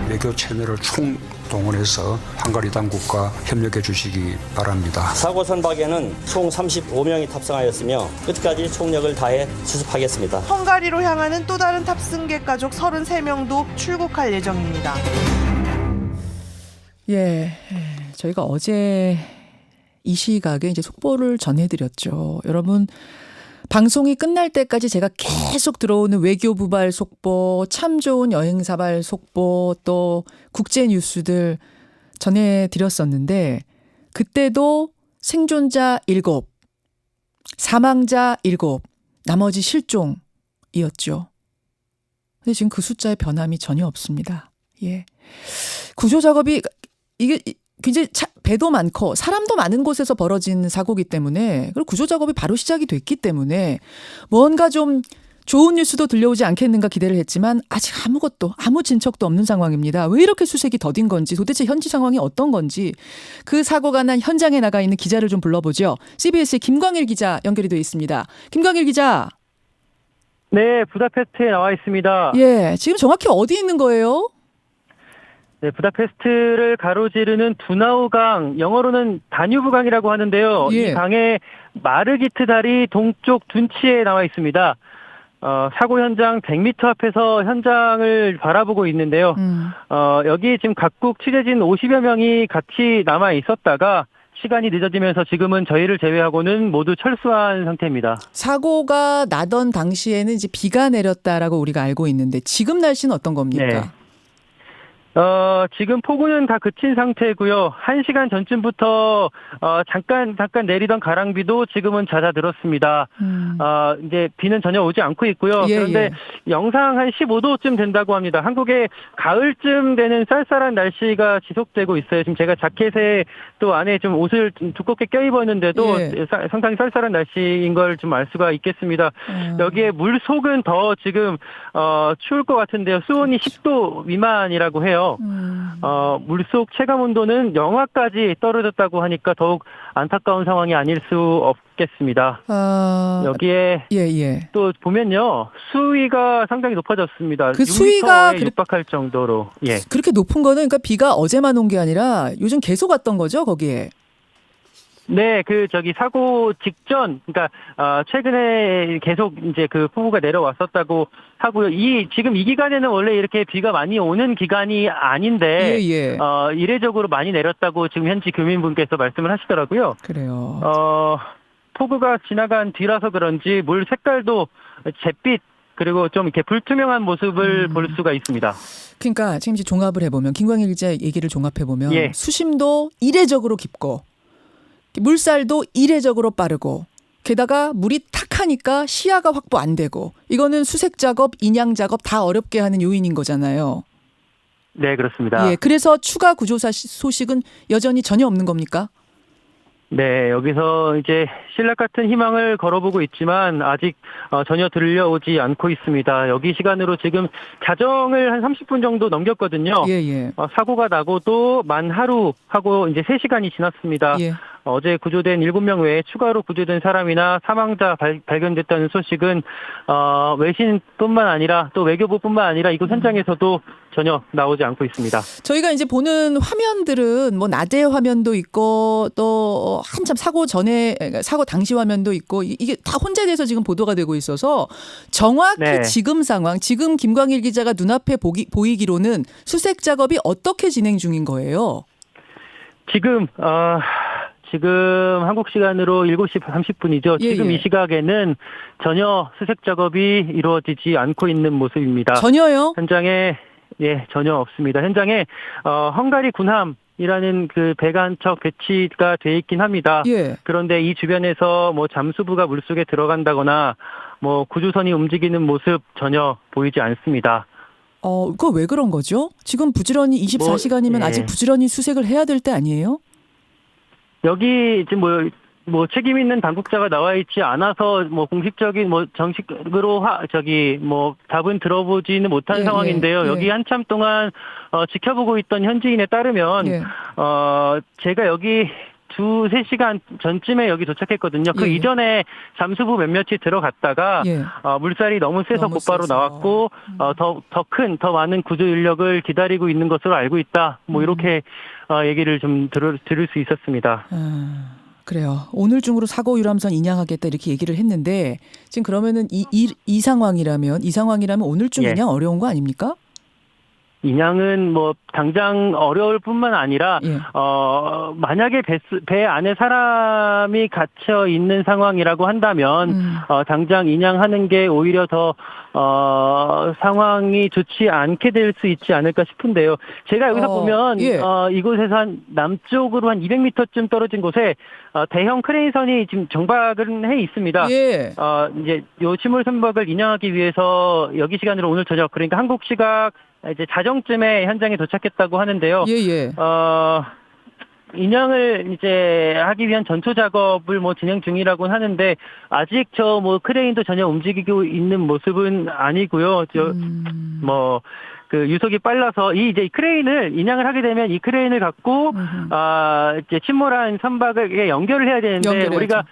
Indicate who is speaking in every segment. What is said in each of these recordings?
Speaker 1: 외교 채널을 총동원해서 헝가리 당국과 협력해 주시기 바랍니다.
Speaker 2: 사고 선박에는 총 35명이 탑승하였으며 끝까지 총력을 다해 수습하겠습니다.
Speaker 3: 헝가리로 향하는 또 다른 탑승객 가족 33명도 출국할 예정입니다.
Speaker 4: 예, 저희가 어제 이 시각에 이제 속보를 전해드렸죠. 여러분, 방송이 끝날 때까지 제가 계속 들어오는 외교부발 속보, 참 좋은 여행사발 속보, 또 국제 뉴스들 전해드렸었는데 그때도 생존자 7, 사망자 7, 나머지 실종이었죠. 근데 지금 그 숫자의 변함이 전혀 없습니다. 예, 구조 작업이 이게 굉장히 배도 많고 사람도 많은 곳에서 벌어진 사고이기 때문에 그리고 구조 작업이 바로 시작이 됐기 때문에 뭔가 좀 좋은 뉴스도 들려오지 않겠는가 기대를 했지만 아직 아무 진척도 없는 상황입니다. 왜 이렇게 수색이 더딘 건지 도대체 현지 상황이 어떤 건지 그 사고가 난 현장에 나가 있는 기자를 좀 불러보죠. CBS의 김광일 기자 연결이 되어 있습니다. 김광일 기자.
Speaker 5: 네, 부다페스트에 나와 있습니다.
Speaker 4: 예, 지금 정확히 어디 있는 거예요?
Speaker 5: 네, 부다페스트를 가로지르는 두나우강, 영어로는 다뉴브강이라고 하는데요.
Speaker 4: 예.
Speaker 5: 이 강의 마르기트 다리 동쪽 둔치에 나와 있습니다. 사고 현장 100m 앞에서 현장을 바라보고 있는데요. 여기 지금 각국 취재진 50여 명이 같이 남아 있었다가 시간이 늦어지면서 지금은 저희를 제외하고는 모두 철수한 상태입니다.
Speaker 4: 사고가 나던 당시에는 이제 비가 내렸다라고 우리가 알고 있는데 지금 날씨는 어떤 겁니까?
Speaker 5: 네. 지금 폭우는 다 그친 상태고요. 1시간 전쯤부터 잠깐 내리던 가랑비도 지금은 잦아들었습니다. 이제 비는 전혀 오지 않고 있고요.
Speaker 4: 예,
Speaker 5: 그런데
Speaker 4: 예.
Speaker 5: 영상 한 15도쯤 된다고 합니다. 한국에 가을쯤 되는 쌀쌀한 날씨가 지속되고 있어요. 지금 제가 자켓에 또 안에 좀 옷을 좀 두껍게 껴입었는데도
Speaker 4: 예.
Speaker 5: 상당히 쌀쌀한 날씨인 걸 좀 알 수가 있겠습니다. 여기에 물속은 더 지금 추울 것 같은데요. 수온이 10도 미만이라고 해요. 물속 체감 온도는 영하까지 떨어졌다고 하니까 더욱 안타까운 상황이 아닐 수 없겠습니다. 여기에
Speaker 4: 예.
Speaker 5: 또 보면요, 수위가 상당히 높아졌습니다.
Speaker 4: 그 수위가
Speaker 5: 6m에 육박할 정도로. 예.
Speaker 4: 그렇게 높은 거는 그러니까 비가 어제만 온 게 아니라 요즘 계속 왔던 거죠, 거기에.
Speaker 5: 네, 사고 직전, 그러니까, 최근에 계속 이제 그 폭우가 내려왔었다고 하고요. 지금 이 기간에는 원래 이렇게 비가 많이 오는 기간이 아닌데,
Speaker 4: 예.
Speaker 5: 이례적으로 많이 내렸다고 지금 현지 교민분께서 말씀을 하시더라고요.
Speaker 4: 그래요.
Speaker 5: 폭우가 지나간 뒤라서 그런지 물 색깔도 잿빛, 그리고 좀 이렇게 불투명한 모습을 볼 수가 있습니다.
Speaker 4: 그러니까 지금 이제 종합을 해보면, 김광일 기자 얘기를 종합해보면,
Speaker 5: 예.
Speaker 4: 수심도 이례적으로 깊고, 물살도 이례적으로 빠르고 게다가 물이 탁하니까 시야가 확보 안 되고 이거는 수색 작업, 인양 작업 다 어렵게 하는 요인인 거잖아요.
Speaker 5: 네, 그렇습니다.
Speaker 4: 예, 그래서 추가 구조사 소식은 여전히 전혀 없는 겁니까?
Speaker 5: 네, 여기서 이제 신락 같은 희망을 걸어보고 있지만 아직 전혀 들려오지 않고 있습니다. 여기 시간으로 지금 자정을 한 30분 정도 넘겼거든요.
Speaker 4: 예.
Speaker 5: 사고가 나고도 만 하루 하고 이제 3시간이 지났습니다.
Speaker 4: 예.
Speaker 5: 어제 구조된 7명 외에 추가로 구조된 사람이나 사망자 발견됐다는 소식은 외신뿐만 아니라 또 외교부뿐만 아니라 이곳 현장에서도 전혀 나오지 않고 있습니다.
Speaker 4: 저희가 이제 보는 화면들은 뭐 낮의 화면도 있고 또 한참 사고 당시 화면도 있고 이게 다 혼재돼서 지금 보도가 되고 있어서 정확히
Speaker 5: 네.
Speaker 4: 지금 상황, 지금 김광일 기자가 눈앞에 보이기로는 수색 작업이 어떻게 진행 중인 거예요?
Speaker 5: 지금 한국 시간으로 7시 30분이죠. 지금
Speaker 4: 예.
Speaker 5: 이 시각에는 전혀 수색 작업이 이루어지지 않고 있는 모습입니다.
Speaker 4: 전혀요?
Speaker 5: 현장에 전혀 없습니다. 현장에 헝가리 군함이라는 그 배가 한 척 배치가 돼 있긴 합니다.
Speaker 4: 예.
Speaker 5: 그런데 이 주변에서 뭐 잠수부가 물속에 들어간다거나 뭐 구조선이 움직이는 모습 전혀 보이지 않습니다.
Speaker 4: 그거 왜 그런 거죠? 지금 부지런히 24시간이면 아직 부지런히 수색을 해야 될 때 아니에요?
Speaker 5: 여기 지금 뭐 책임 있는 당국자가 나와 있지 않아서 뭐 공식적인 뭐 정식으로 답은 들어보지는 못한 상황인데요. 여기 한참 동안 지켜보고 있던 현지인에 따르면 제가 여기 두세 시간 전쯤에 여기 도착했거든요. 그
Speaker 4: 예.
Speaker 5: 이전에 잠수부 몇몇이 들어갔다가
Speaker 4: 예.
Speaker 5: 물살이 너무 세서
Speaker 4: 너무
Speaker 5: 곧바로
Speaker 4: 세서.
Speaker 5: 나왔고 더 많은 구조 인력을 기다리고 있는 것으로 알고 있다. 뭐 이렇게 얘기를 좀 들을 수 있었습니다.
Speaker 4: 그래요. 오늘 중으로 사고 유람선 인양하겠다 이렇게 얘기를 했는데 지금 그러면은 이 상황이라면 오늘쯤
Speaker 5: 예.
Speaker 4: 인양 어려운 거 아닙니까?
Speaker 5: 인양은 뭐 당장 어려울 뿐만 아니라
Speaker 4: 예.
Speaker 5: 만약에 배 안에 사람이 갇혀 있는 상황이라고 한다면 당장 인양하는 게 오히려 더 상황이 좋지 않게 될 수 있지 않을까 싶은데요. 제가 여기서 보면
Speaker 4: 예.
Speaker 5: 이곳에서 한 남쪽으로 한 200m쯤 떨어진 곳에 대형 크레인선이 지금 정박을 해 있습니다.
Speaker 4: 예.
Speaker 5: 이제 요 침몰 선박을 인양하기 위해서 여기 시간으로 오늘 저녁 그러니까 한국 시각 이제 자정쯤에 현장에 도착했다고 하는데요.
Speaker 4: 예.
Speaker 5: 인양을 이제 하기 위한 전초 작업을 뭐 진행 중이라고는 하는데 아직 저 뭐 크레인도 전혀 움직이고 있는 모습은 아니고요. 그 유속이 빨라서 이제 크레인을 인양을 하게 되면 이 크레인을 갖고 이제 침몰한 선박을 연결을 해야 되는데
Speaker 4: 연결해야죠.
Speaker 5: 우리가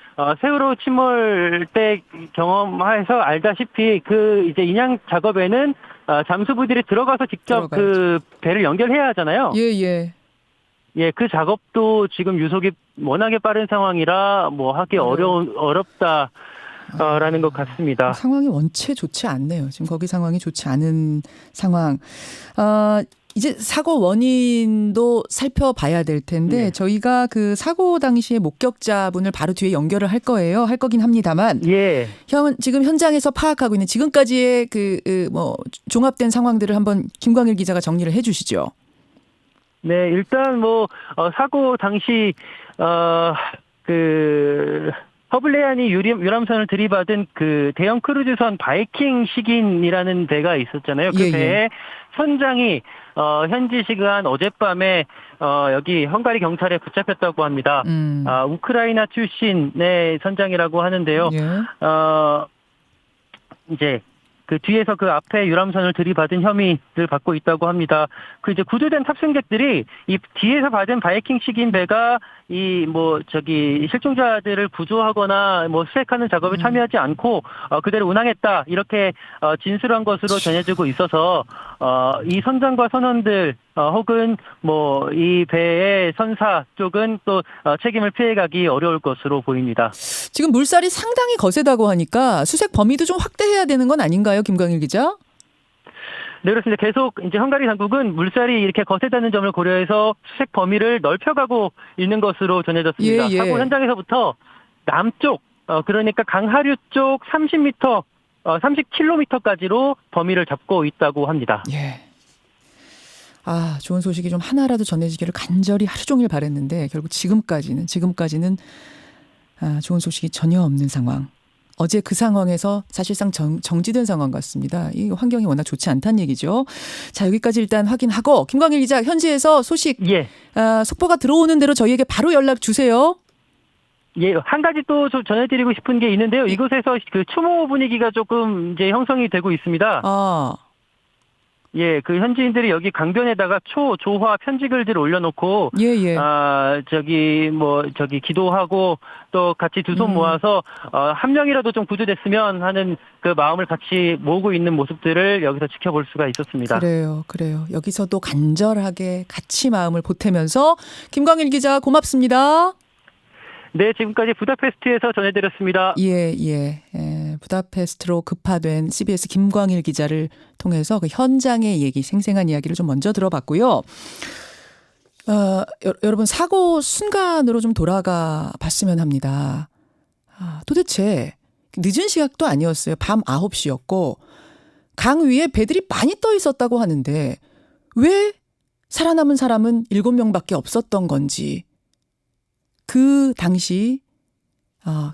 Speaker 5: 세월호 침몰 때 경험해서 알다시피 그 이제 인양 작업에는 잠수부들이 들어가서 직접
Speaker 4: 들어가야죠.
Speaker 5: 그 배를 연결해야 하잖아요.
Speaker 4: 예.
Speaker 5: 예, 그 작업도 지금 유속이 워낙에 빠른 상황이라 뭐 하기 어렵다. 라는 것 같습니다.
Speaker 4: 상황이 원체 좋지 않네요. 지금 거기 상황이 좋지 않은 상황. 이제 사고 원인도 살펴봐야 될 텐데
Speaker 5: 네.
Speaker 4: 저희가 그 사고 당시에 목격자분을 바로 뒤에 연결을 할 거긴 합니다만
Speaker 5: 예.
Speaker 4: 지금 현장에서 파악하고 있는 지금까지의 뭐 종합된 상황들을 한번 김광일 기자가 정리를 해 주시죠.
Speaker 5: 네, 일단 뭐 사고 당시 허블레안이 유람선을 들이받은 그 대형 크루즈선 바이킹 시긴이라는 배가 있었잖아요. 그
Speaker 4: 예.
Speaker 5: 배의 선장이 현지 시간 어젯밤에 여기 헝가리 경찰에 붙잡혔다고 합니다. 우크라이나 출신의 선장이라고 하는데요.
Speaker 4: 예.
Speaker 5: 이제 그 뒤에서 그 앞에 유람선을 들이받은 혐의를 받고 있다고 합니다. 그 이제 구조된 탑승객들이 이 뒤에서 받은 바이킹 식인 배가 실종자들을 구조하거나 수색하는 작업에 참여하지 않고 그대로 운항했다 이렇게 진술한 것으로 전해지고 있어서 이 선장과 선원들 혹은 이 배의 선사 쪽은 또 책임을 피해가기 어려울 것으로 보입니다.
Speaker 4: 지금 물살이 상당히 거세다고 하니까 수색 범위도 좀 확대해야 되는 건 아닌가요, 김광일 기자?
Speaker 5: 네, 그렇습니다. 계속 이제 헝가리 당국은 물살이 이렇게 거세다는 점을 고려해서 수색 범위를 넓혀가고 있는 것으로 전해졌습니다.
Speaker 4: 예.
Speaker 5: 사고 현장에서부터 남쪽, 그러니까 강하류 쪽 30m, 30km까지로 범위를 잡고 있다고 합니다.
Speaker 4: 예. 좋은 소식이 좀 하나라도 전해지기를 간절히 하루 종일 바랬는데 결국 지금까지는 좋은 소식이 전혀 없는 상황. 어제 그 상황에서 사실상 정지된 상황 같습니다. 이 환경이 워낙 좋지 않다는 얘기죠. 자, 여기까지 일단 확인하고 김광일 기자 현지에서 소식
Speaker 5: 예.
Speaker 4: 속보가 들어오는 대로 저희에게 바로 연락 주세요.
Speaker 5: 예, 한 가지 또 좀 전해드리고 싶은 게 있는데요. 이곳에서 그 추모 분위기가 조금 이제 형성이 되고 있습니다. 예, 그 현지인들이 여기 강변에다가 조화 편지글들을 올려놓고,
Speaker 4: 예.
Speaker 5: 기도하고 또 같이 두 손 모아서, 한 명이라도 좀 구조됐으면 하는 그 마음을 같이 모으고 있는 모습들을 여기서 지켜볼 수가 있었습니다.
Speaker 4: 그래요. 여기서도 간절하게 같이 마음을 보태면서 김광일 기자 고맙습니다.
Speaker 5: 네, 지금까지 부다페스트에서 전해드렸습니다.
Speaker 4: 예. 부다페스트로 급파된 CBS 김광일 기자를 통해서 그 현장의 얘기, 생생한 이야기를 좀 먼저 들어봤고요. 여러분 사고 순간으로 좀 돌아가 봤으면 합니다. 도대체 늦은 시각도 아니었어요. 밤 9시였고 강 위에 배들이 많이 떠 있었다고 하는데 왜 살아남은 사람은 7명밖에 없었던 건지 그 당시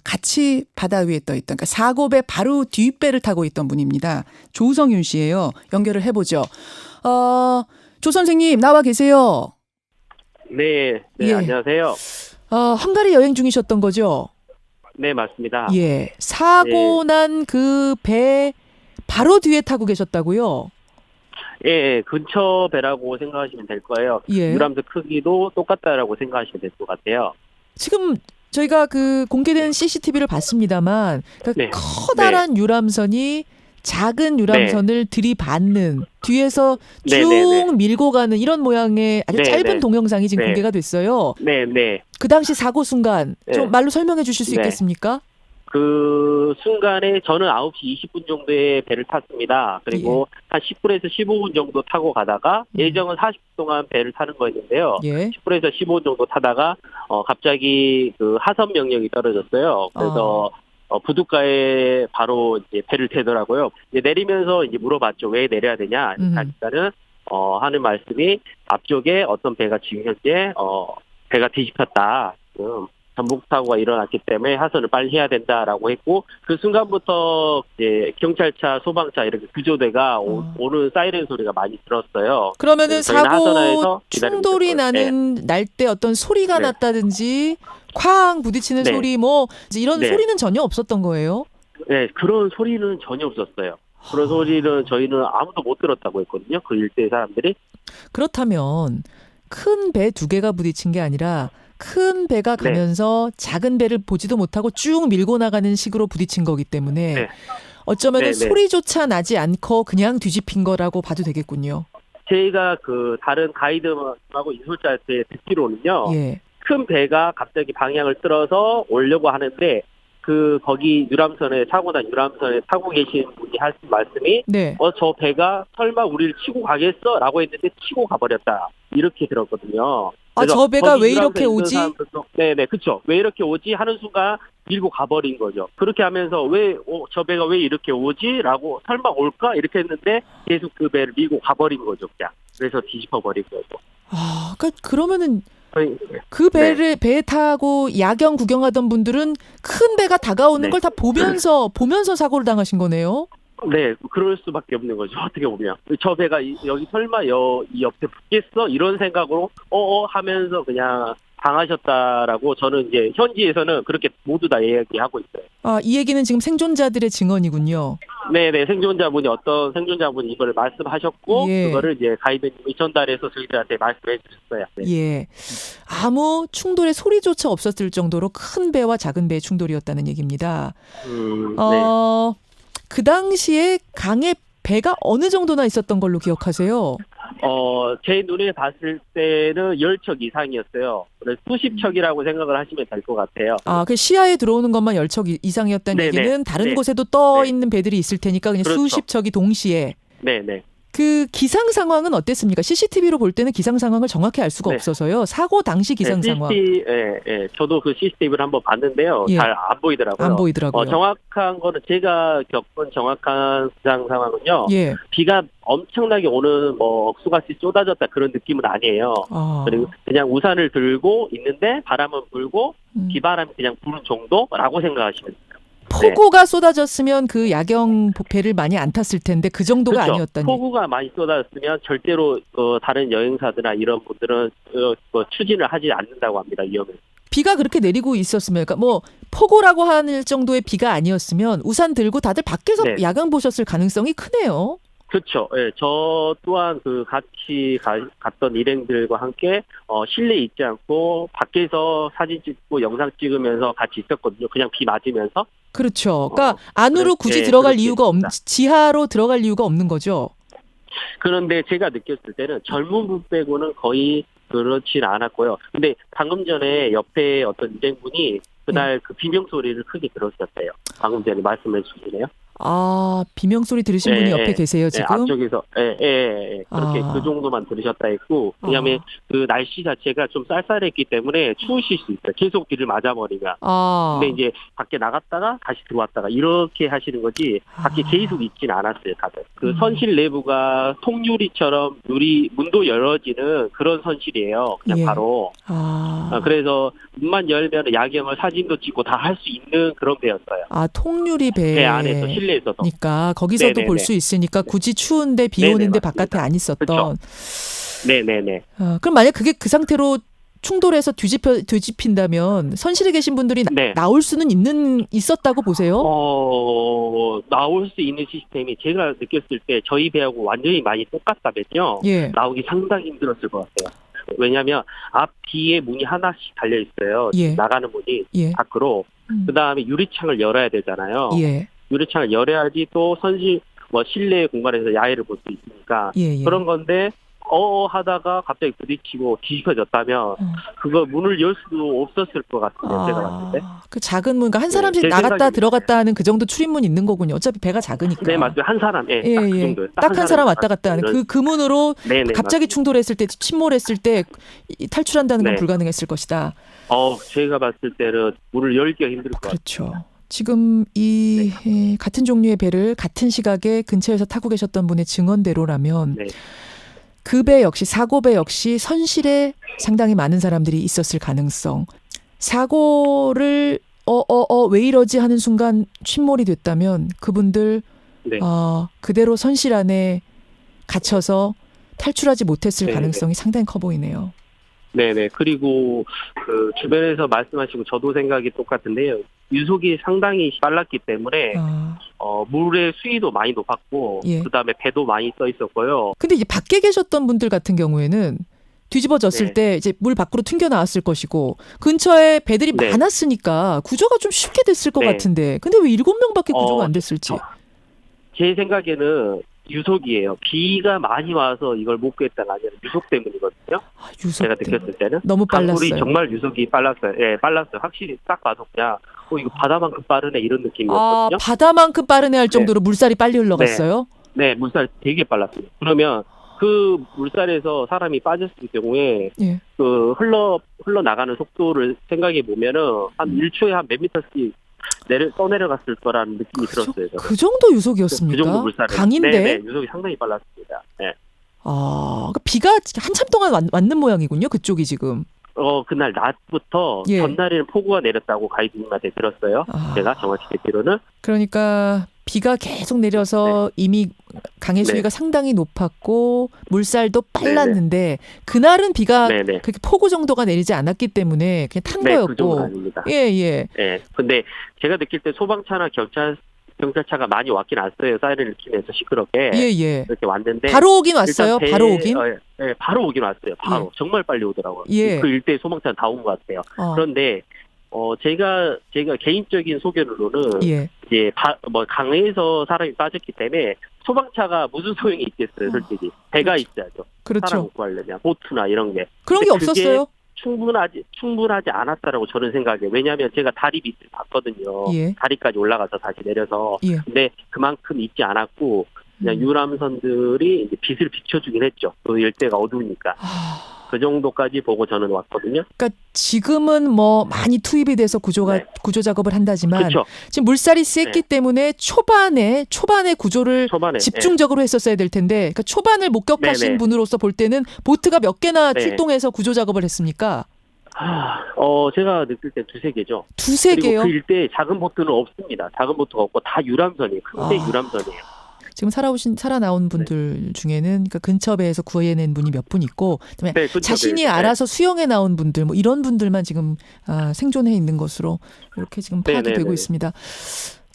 Speaker 4: 같이 바다 위에 떠 있던 그러니까 사고배 바로 뒷배를 타고 있던 분입니다. 조성윤 씨예요. 연결을 해보죠. 조 선생님 나와 계세요.
Speaker 6: 네,
Speaker 4: 예.
Speaker 6: 안녕하세요.
Speaker 4: 헝가리 여행 중이셨던 거죠?
Speaker 6: 네, 맞습니다.
Speaker 4: 예. 사고 난 그 배 바로 뒤에 타고 계셨다고요?
Speaker 6: 예, 근처 배라고 생각하시면 될 거예요.
Speaker 4: 예.
Speaker 6: 유람선 크기도 똑같다라고 생각하시면 될 것 같아요.
Speaker 4: 지금 저희가 그 공개된 CCTV를 봤습니다만 그러니까
Speaker 6: 네.
Speaker 4: 커다란 유람선이 작은 유람선을 들이받는 뒤에서 쭉
Speaker 6: 네.
Speaker 4: 밀고 가는 이런 모양의 아주
Speaker 6: 네,
Speaker 4: 짧은
Speaker 6: 네.
Speaker 4: 동영상이 지금
Speaker 6: 네.
Speaker 4: 공개가 됐어요.
Speaker 6: 네, 네.
Speaker 4: 그 당시 사고 순간 좀
Speaker 6: 네.
Speaker 4: 말로 설명해 주실 수
Speaker 6: 네.
Speaker 4: 있겠습니까?
Speaker 6: 그 순간에 저는 9시 20분 정도에 배를 탔습니다. 그리고 한 10분에서 15분 정도 타고 가다가 예정은 40분 동안 배를 타는 거였는데요.
Speaker 4: 예.
Speaker 6: 10분에서 15분 정도 타다가 갑자기 그 하선 명령이 떨어졌어요. 그래서 부둣가에 바로 이제 배를 태더라고요. 이제 내리면서 이제 물어봤죠. 왜 내려야 되냐? 하니까는 하는 말씀이 앞쪽에 어떤 배가 지금 현재 배가 뒤집혔다. 지금 전복 사고가 일어났기 때문에 하선을 빨리 해야 된다라고 했고 그 순간부터 이제 경찰차, 소방차 이렇게 구조대가 오는 사이렌 소리가 많이 들었어요.
Speaker 4: 그러면은
Speaker 6: 저희는
Speaker 4: 사고
Speaker 6: 하선하에서 기다리고
Speaker 4: 충돌이
Speaker 6: 있었고요.
Speaker 4: 나는 날 때 어떤 소리가
Speaker 6: 네.
Speaker 4: 났다든지 쾅 부딪히는
Speaker 6: 네.
Speaker 4: 소리 뭐 이제 이런
Speaker 6: 네.
Speaker 4: 소리는 전혀 없었던 거예요.
Speaker 6: 네, 그런 소리는 전혀 없었어요. 그런 소리는 저희는 아무도 못 들었다고 했거든요. 그 일대 사람들이.
Speaker 4: 그렇다면 큰 배 두 개가 부딪힌 게 아니라 큰 배가
Speaker 6: 네.
Speaker 4: 가면서 작은 배를 보지도 못하고 쭉 밀고 나가는 식으로 부딪힌 거기 때문에
Speaker 6: 네.
Speaker 4: 어쩌면
Speaker 6: 네, 네.
Speaker 4: 소리조차 나지 않고 그냥 뒤집힌 거라고 봐도 되겠군요.
Speaker 6: 저희가 그 다른 가이드하고 인솔자한테 듣기로는요.
Speaker 4: 예.
Speaker 6: 큰 배가 갑자기 방향을 틀어서 오려고 하는데 그 거기 유람선에 사고난 유람선에 타고 계신 분이 하신 말씀이
Speaker 4: 네.
Speaker 6: 저 배가 설마 우리를 치고 가겠어?라고 했는데 치고 가버렸다 이렇게 들었거든요.
Speaker 4: 아,
Speaker 6: 그래서
Speaker 4: 저 배가
Speaker 6: 거기
Speaker 4: 왜 이렇게
Speaker 6: 유람선에 있는
Speaker 4: 오지?
Speaker 6: 사람들도 네네 그렇죠. 왜 이렇게 오지 하는 순간 밀고 가버린 거죠. 그렇게 하면서 왜 저 배가 왜 이렇게 오지?라고 설마 올까 이렇게 했는데 계속 그 배를 밀고 가버린 거죠. 그냥 그래서 뒤집어버린 거죠.
Speaker 4: 아, 그러면은
Speaker 6: 저희-
Speaker 4: 그 배를 배 타고 야경 구경하던 분들은 큰 배가 다가오는
Speaker 6: 네.
Speaker 4: 걸 다 보면서 사고를 당하신 거네요.
Speaker 6: 네, 그럴 수밖에 없는 거죠. 어떻게 보면 저 배가 여기 설마 이 옆에 붙겠어 이런 생각으로 하면서 그냥 당하셨다라고 저는 이제 현지에서는 그렇게 모두 다 얘기하고 있어요.
Speaker 4: 아, 이 얘기는 지금 생존자들의 증언이군요.
Speaker 6: 네네 생존자분이 어떤 생존자분이 이걸 말씀하셨고
Speaker 4: 예.
Speaker 6: 그거를 이제 가이드님이 전달해서 저희들한테 말씀해 주셨어요. 네.
Speaker 4: 예. 아무 충돌의 소리조차 없었을 정도로 큰 배와 작은 배의 충돌이었다는 얘기입니다.
Speaker 6: 네.
Speaker 4: 그 당시에 강에 배가 어느 정도나 있었던 걸로 기억하세요?
Speaker 6: 제 눈에 봤을 때는 10척 이상이었어요. 그래서 수십 척이라고 생각을 하시면 될 것 같아요.
Speaker 4: 아, 그 시야에 들어오는 것만 10척 이상이었다는
Speaker 6: 네네.
Speaker 4: 얘기는 다른
Speaker 6: 네.
Speaker 4: 곳에도 떠
Speaker 6: 네.
Speaker 4: 있는 배들이 있을 테니까 그냥
Speaker 6: 그렇죠.
Speaker 4: 수십 척이 동시에.
Speaker 6: 네네.
Speaker 4: 그 기상 상황은 어땠습니까? CCTV로 볼 때는 기상 상황을 정확히 알 수가
Speaker 6: 네.
Speaker 4: 없어서요. 사고 당시 기상 상황
Speaker 6: 저도 그 CCTV를 한번 봤는데요.
Speaker 4: 예.
Speaker 6: 잘 안 보이더라고요.
Speaker 4: 안 보이더라고요.
Speaker 6: 정확한 거는 제가 겪은 정확한 기상 상황은요.
Speaker 4: 예.
Speaker 6: 비가 엄청나게 오는 억수같이 쏟아졌다 그런 느낌은 아니에요.
Speaker 4: 아.
Speaker 6: 그리고 그냥 우산을 들고 있는데 바람은 불고 비바람이 그냥 부는 정도라고 생각하시면 돼요.
Speaker 4: 폭우가 쏟아졌으면 그 야경 배를 많이 안 탔을 텐데 그 정도가
Speaker 6: 그렇죠.
Speaker 4: 아니었다니.
Speaker 6: 폭우가 많이 쏟아졌으면 절대로 다른 여행사들이나 이런 분들은 추진을 하지 않는다고 합니다. 위험해서.
Speaker 4: 비가 그렇게 내리고 있었으면, 그러니까 뭐 폭우라고 할 정도의 비가 아니었으면 우산 들고 다들 밖에서
Speaker 6: 네.
Speaker 4: 야경 보셨을 가능성이 크네요.
Speaker 6: 그렇죠. 예, 저 또한 그 같이 갔던 일행들과 함께 실내에 있지 않고 밖에서 사진 찍고 영상 찍으면서 같이 있었거든요. 그냥 비 맞으면서.
Speaker 4: 그렇죠. 그러니까 안으로 굳이
Speaker 6: 예,
Speaker 4: 들어갈
Speaker 6: 그렇게
Speaker 4: 이유가
Speaker 6: 있습니다.
Speaker 4: 지하로 들어갈 이유가 없는 거죠.
Speaker 6: 그런데 제가 느꼈을 때는 젊은 분 빼고는 거의 그렇진 않았고요. 근데 방금 전에 옆에 어떤 일행분이 그날 그 비명 소리를 크게 들으셨대요. 방금 전에 말씀해 주시네요.
Speaker 4: 아, 비명 소리 들으신 분이 옆에 계세요, 지금?
Speaker 6: 앞쪽에서, 그렇게
Speaker 4: 아.
Speaker 6: 그 정도만 들으셨다 했고, 왜냐하면 그 날씨 자체가 좀 쌀쌀했기 때문에 추우실 수 있어요. 계속 비를 맞아버리면.
Speaker 4: 아.
Speaker 6: 근데 이제 밖에 나갔다가 다시 들어왔다가 이렇게 하시는 거지, 밖에 계속 있지는 않았어요, 다들. 그 선실 내부가 통유리처럼 문도 열어지는 그런 선실이에요. 그냥
Speaker 4: 예.
Speaker 6: 바로. 그래서 문만 열면 야경을 사진도 찍고 다 할 수 있는 그런 배였어요.
Speaker 4: 아, 통유리
Speaker 6: 배 안에서 실내에서도.
Speaker 4: 그러니까 거기서도
Speaker 6: 네네네.
Speaker 4: 볼 수 있으니까 굳이 추운데 비
Speaker 6: 네네,
Speaker 4: 오는데
Speaker 6: 맞습니다.
Speaker 4: 바깥에 안 있었던.
Speaker 6: 그렇죠. 네네네.
Speaker 4: 그럼 만약 그게 그 상태로 충돌해서 뒤집힌다면 선실에 계신 분들이
Speaker 6: 네.
Speaker 4: 나올 수는 있었다고 보세요?
Speaker 6: 나올 수 있는 시스템이 제가 느꼈을 때 저희 배하고 완전히 많이 똑같다면요.
Speaker 4: 예.
Speaker 6: 나오기 상당히 힘들었을 것 같아요. 왜냐하면 앞 뒤에 문이 하나씩 달려 있어요.
Speaker 4: 예.
Speaker 6: 나가는 문이
Speaker 4: 예.
Speaker 6: 밖으로. 그다음에 유리창을 열어야 되잖아요.
Speaker 4: 예.
Speaker 6: 유리창을 열어야지 또 실내 공간에서 야외를 볼 수 있으니까
Speaker 4: 예, 예.
Speaker 6: 그런 건데 하다가 갑자기 부딪히고 뒤집어졌다면 그거 문을 열 수도 없었을 것 같은데 제가 봤을 때.
Speaker 4: 그 작은 문, 그러니까 한 사람씩
Speaker 6: 제
Speaker 4: 나갔다
Speaker 6: 생각입니다.
Speaker 4: 들어갔다 하는 그 정도 출입문 있는 거군요. 어차피 배가 작으니까.
Speaker 6: 네, 맞아요. 한 사람, 딱 그 정도예요.
Speaker 4: 딱 한 사람 왔다 갔다 하는 그 문으로
Speaker 6: 네네,
Speaker 4: 갑자기
Speaker 6: 맞습니다.
Speaker 4: 침몰했을 때 탈출한다는 건
Speaker 6: 네.
Speaker 4: 불가능했을 것이다.
Speaker 6: 제가 봤을 때는 문을 열기가 힘들 것 같아요.
Speaker 4: 그렇죠. 지금 이 같은 종류의 배를 같은 시각에 근처에서 타고 계셨던 분의 증언대로라면
Speaker 6: 네.
Speaker 4: 그 배 역시 사고배 역시 선실에 상당히 많은 사람들이 있었을 가능성. 사고를 왜 이러지 하는 순간 침몰이 됐다면 그분들
Speaker 6: 네.
Speaker 4: 그대로 선실 안에 갇혀서 탈출하지 못했을
Speaker 6: 네,
Speaker 4: 가능성이 상당히 커 보이네요.
Speaker 6: 네네. 그리고 그 주변에서 말씀하시고 저도 생각이 똑같은데요. 유속이 상당히 빨랐기 때문에 물의 수위도 많이 높았고
Speaker 4: 예.
Speaker 6: 그다음에 배도 많이 써 있었고요.
Speaker 4: 근데 이제 밖에 계셨던 분들 같은 경우에는 뒤집어졌을
Speaker 6: 네.
Speaker 4: 때 이제 물 밖으로 튕겨 나왔을 것이고 근처에 배들이
Speaker 6: 네.
Speaker 4: 많았으니까 구조가 좀 쉽게 됐을 것
Speaker 6: 네.
Speaker 4: 같은데 근데 왜 7명밖에 구조가 안 됐을지.
Speaker 6: 제 생각에는 유속이에요. 비가 많이 와서 이걸 못 구했다가 아니라 유속 때문이거든요.
Speaker 4: 유속
Speaker 6: 제가
Speaker 4: 때문에.
Speaker 6: 느꼈을 때는
Speaker 4: 너무
Speaker 6: 강물이
Speaker 4: 빨랐어요.
Speaker 6: 정말 유속이 빨랐어요. 예, 빨랐어요. 확실히 딱 봐도 그냥 이거 바다만큼 빠르네 이런 느낌이었거든요.
Speaker 4: 바다만큼 빠르네 할 정도로 물살이 빨리 흘러갔어요?
Speaker 6: 네, 물살 되게 빨랐어요. 그러면 그 물살에서 사람이 빠졌을 경우에
Speaker 4: 예.
Speaker 6: 그 흘러나가는 속도를 생각해 보면은 한 1초에 한 몇 미터씩 떠내려갔을 거라는 느낌이 들었어요. 저는.
Speaker 4: 그 정도 유속이었습니까?
Speaker 6: 그 정도 물살을.
Speaker 4: 강인데?
Speaker 6: 네, 유속이 상당히 빨랐습니다. 네.
Speaker 4: 그러니까 비가 한참 동안 왔는 모양이군요. 그쪽이 지금.
Speaker 6: 그날 낮부터
Speaker 4: 예.
Speaker 6: 전날에는 폭우가 내렸다고 가이드님한테 들었어요. 제가 정확히 듣기로는.
Speaker 4: 그러니까 비가 계속 내려서 이미 강의 수위가 상당히 높았고 물살도 빨랐는데 그날은 비가
Speaker 6: 네네.
Speaker 4: 그렇게 폭우 정도가 내리지 않았기 때문에 그냥 탄
Speaker 6: 네,
Speaker 4: 거였고.
Speaker 6: 그 정도는 아닙니다.
Speaker 4: 예.
Speaker 6: 네, 근데 제가 느낄 때 소방차나 경찰차가 많이 왔긴 왔어요. 사이렌을 키면서 시끄럽게.
Speaker 4: 예.
Speaker 6: 이렇게 왔는데.
Speaker 4: 바로 오긴 왔어요.
Speaker 6: 일단
Speaker 4: 바로 오긴.
Speaker 6: 네, 바로 오긴 왔어요. 바로. 정말 빨리 오더라고요.
Speaker 4: 예.
Speaker 6: 그 일대에 소방차는 다 온 것 같아요. 그런데 제가 개인적인 소견으로는
Speaker 4: 예.
Speaker 6: 이제 강에서 사람이 빠졌기 때문에 소방차가 무슨 소용이 있겠어요, 솔직히. 배가 있어야죠.
Speaker 4: 그렇죠.
Speaker 6: 사람 구하려면 보트나 이런 게.
Speaker 4: 그런 게
Speaker 6: 근데
Speaker 4: 없었어요?
Speaker 6: 충분하지 않았다라고 저는 생각해요. 왜냐하면 제가 다리 밑을 봤거든요.
Speaker 4: 예.
Speaker 6: 다리까지 올라가서 다시 내려서.
Speaker 4: 예.
Speaker 6: 근데 그만큼 있지 않았고 그냥 유람선들이 이제 빛을 비춰주긴 했죠. 그 일대가 어두우니까. 그 정도까지 보고 저는 왔거든요.
Speaker 4: 그러니까 지금은 많이 투입이 돼서 구조 작업을 한다지만
Speaker 6: 그쵸.
Speaker 4: 지금 물살이 셌기 때문에 초반에 구조를
Speaker 6: 초반에,
Speaker 4: 집중적으로 했었어야 될 텐데 그러니까 초반을 목격하신
Speaker 6: 네네.
Speaker 4: 분으로서 볼 때는 보트가 몇 개나
Speaker 6: 네.
Speaker 4: 출동해서 구조 작업을 했습니까?
Speaker 6: 제가 느낄 때 2-3개죠.
Speaker 4: 두세
Speaker 6: 그리고
Speaker 4: 개요?
Speaker 6: 그 일대에 작은 보트는 없습니다. 작은 보트가 없고 다 유람선이에요. 큰데 유람선이에요.
Speaker 4: 지금 살아나온 분들 중에는 그러니까 근처 배에서 구해낸 분이 몇 분 있고 그다음에
Speaker 6: 네, 근처
Speaker 4: 자신이
Speaker 6: 배에서,
Speaker 4: 알아서 수영해 나온 분들 이런 분들만 지금 생존해 있는 것으로 이렇게 지금 파악이
Speaker 6: 네네네.
Speaker 4: 되고 있습니다.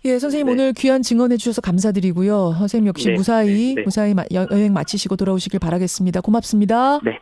Speaker 4: 예, 선생님
Speaker 6: 네.
Speaker 4: 오늘 귀한 증언해 주셔서 감사드리고요. 선생님 역시
Speaker 6: 네,
Speaker 4: 무사히
Speaker 6: 네.
Speaker 4: 여행 마치시고 돌아오시길 바라겠습니다. 고맙습니다.
Speaker 6: 네.